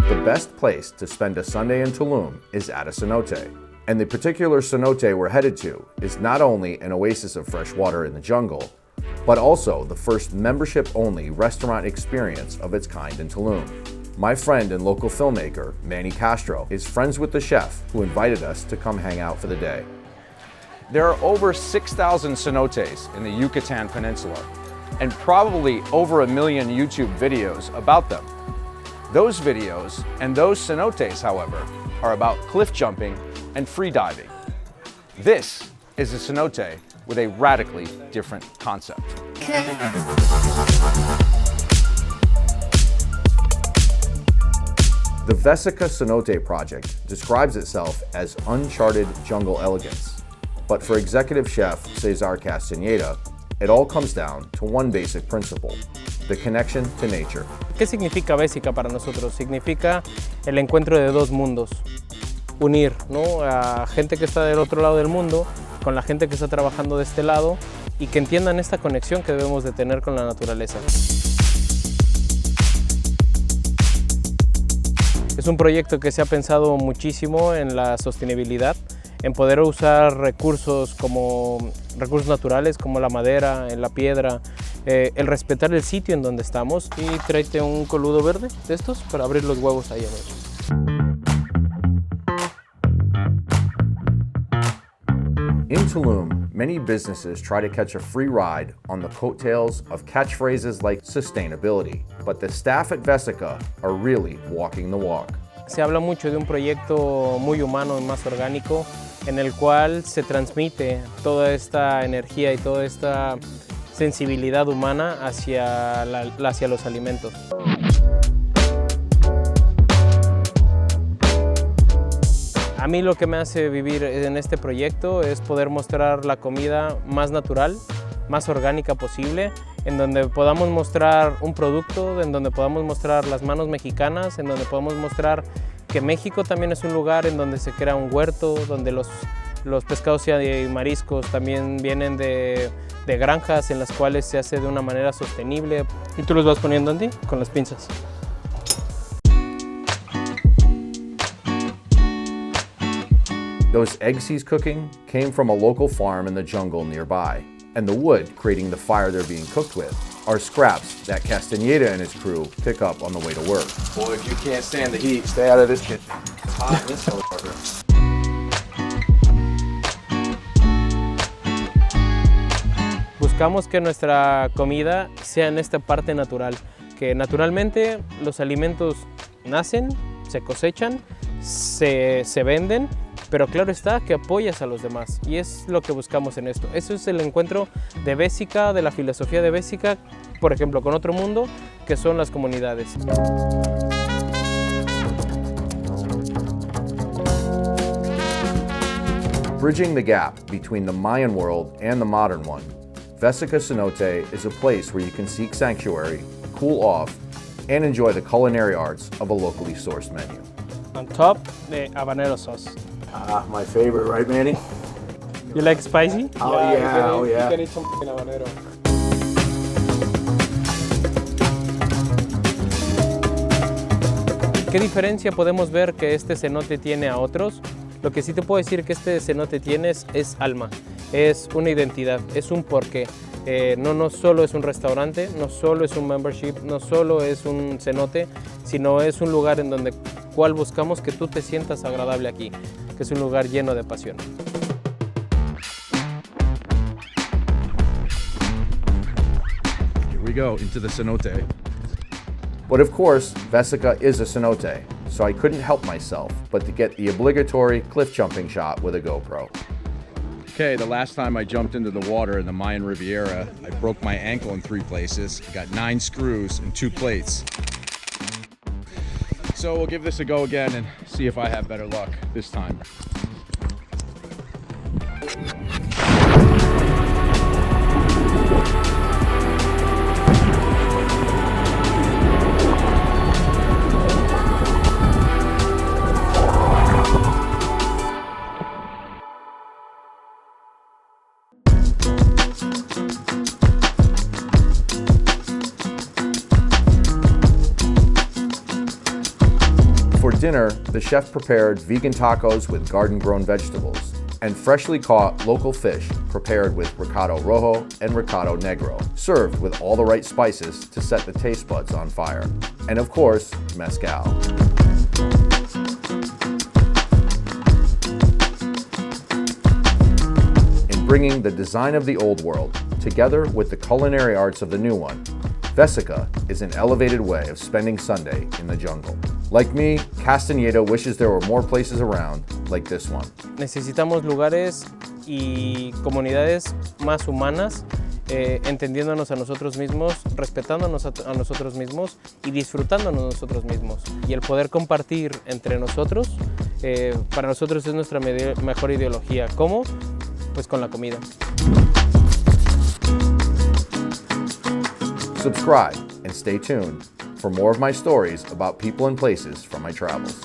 The best place to spend a Sunday in Tulum is at a cenote. And the particular cenote we're headed to is not only an oasis of fresh water in the jungle, but also the first membership-only restaurant experience of its kind in Tulum. My friend and local filmmaker, Manny Castro, is friends with the chef who invited us to come hang out for the day. There are over 6,000 cenotes in the Yucatan Peninsula, and probably over 1 million YouTube videos about them. Those videos and those cenotes, however, are about cliff jumping and free diving. This is a cenote with a radically different concept. The Vesica Cenote Project describes itself as uncharted jungle elegance. But for executive chef Cesar Castaneda, it all comes down to one basic principle: the connection to nature. ¿Qué significa Vesica para nosotros? Significa el encuentro de dos mundos. Unir, ¿no?, a gente que está del otro lado del mundo con la gente que está trabajando de este lado y que entiendan esta conexión que debemos de tener con la naturaleza. Es un proyecto que se ha pensado muchísimo en la sostenibilidad, en poder usar recursos naturales como la madera, la piedra, el respetar el sitio en donde estamos. Y tráete un coludo verde de estos para abrir los huevos ahí adentro. In Tulum, many businesses try to catch a free ride on the coattails of catchphrases like sustainability, but the staff at Vesica are really walking the walk. Se habla mucho de un proyecto muy humano y más orgánico, en el cual se transmite toda esta energía y toda esta sensibilidad humana hacia los alimentos. A mí lo que me hace vivir en este proyecto es poder mostrar la comida más natural, más orgánica posible, en donde podamos mostrar un producto, en donde podamos mostrar las manos mexicanas, en donde podamos mostrar que México también es un lugar en donde se crea un huerto, donde los pescados y mariscos también vienen de granjas en las cuales se hace de una manera sostenible. Y tú los vas poniendo, Andy, con las pinzas. Those eggs he's cooking came from a local farm in the jungle nearby, and the wood creating the fire they're being cooked with are scraps that Castaneda and his crew pick up on the way to work. Boy, if you can't stand the heat, stay out of this kitchen. It's hot in this motherfucker. Buscamos que nuestra comida sea en esta parte natural, que naturalmente los alimentos nacen, se cosechan, se venden, pero claro está que apoyas a los demás, y es lo que buscamos en esto. Eso es el encuentro de Vesica, de la filosofía de Vesica, por ejemplo, con otro mundo, que son las comunidades. Bridging the gap between the Mayan world and the modern one, Vesica Cenote is a place where you can seek sanctuary, cool off, and enjoy the culinary arts of a locally sourced menu. On top, the habanero sauce. My favorite, right, Manny? You like spicy? Oh yeah, oh yeah. You can eat some habanero. ¿Qué diferencia podemos ver que este cenote tiene a otros? Lo que sí te puedo decir que este cenote tiene es alma, es una identidad, es un porqué. No solo es un restaurante, no solo es un membership, no solo es un cenote, sino es un lugar en donde cual buscamos que tú te sientas agradable aquí, que es un lugar lleno de pasión. Here we go into the cenote. But of course, Vesica is a cenote, so I couldn't help myself but to get the obligatory cliff jumping shot with a GoPro. Okay, the last time I jumped into the water in the Mayan Riviera, I broke my ankle in 3 places, got 9 screws and 2 plates. So we'll give this a go again and see if I have better luck this time. For dinner, the chef prepared vegan tacos with garden-grown vegetables and freshly caught local fish prepared with ricado rojo and ricado negro, served with all the right spices to set the taste buds on fire. And of course, mezcal. In bringing the design of the old world together with the culinary arts of the new one, Vesica is an elevated way of spending Sunday in the jungle. Like me, Castaneda wishes there were more places around like this one. Necesitamos lugares y comunidades más humanas, entendiéndonos a nosotros mismos, respetándonos a nosotros mismos y disfrutándonos nosotros mismos. Y el poder compartir entre nosotros, para nosotros es nuestra mejor ideología. ¿Cómo? Pues con la comida. Subscribe and stay tuned for more of my stories about people and places from my travels.